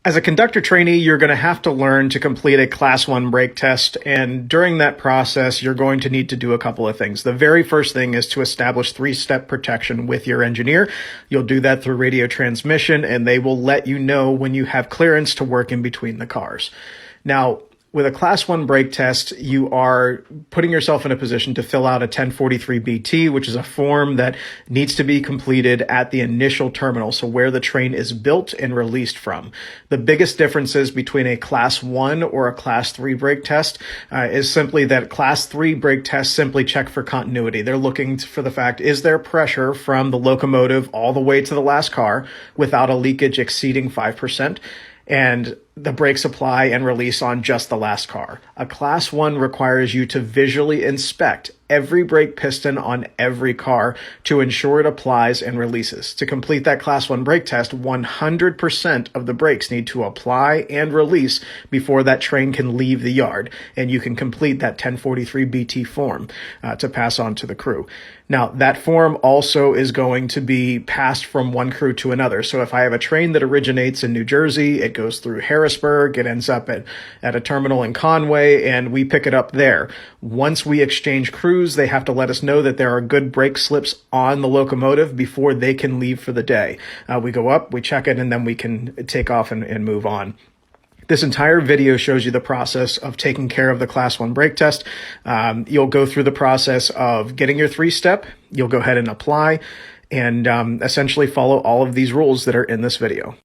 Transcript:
As a conductor trainee, you're going to have to learn to complete a Class 1 brake test, and during that process, you're going to need to do a couple of things. The very first thing is to establish three-step protection with your engineer. You'll do that through radio transmission, and they will let you know when you have clearance to work in between the cars. Now, with a Class 1 brake test, you are putting yourself in a position to fill out a 1043BT, which is a form that needs to be completed at the initial terminal, so where the train is built and released from. The biggest differences between a Class 1 or a Class 3 brake test is simply that Class 3 brake tests simply check for continuity. They're looking for the fact, is there pressure from the locomotive all the way to the last car without a leakage exceeding 5%? And the brakes apply and release on just the last car. A Class 1 requires you to visually inspect every brake piston on every car to ensure it applies and releases. To complete that Class 1 brake test, 100% of the brakes need to apply and release before that train can leave the yard, and you can complete that 1043BT form to pass on to the crew. Now, that form also is going to be passed from one crew to another. So if I have a train that originates in New Jersey, it goes through Harrisburg, it ends up at a terminal in Conway, and we pick it up there. Once we exchange crews, they have to let us know that there are good brake slips on the locomotive before they can leave for the day. We go up, we check it, and then we can take off and move on. This entire video shows you the process of taking care of the Class 1 brake test. You'll go through the process of getting your three-step. You'll go ahead and apply and essentially follow all of these rules that are in this video.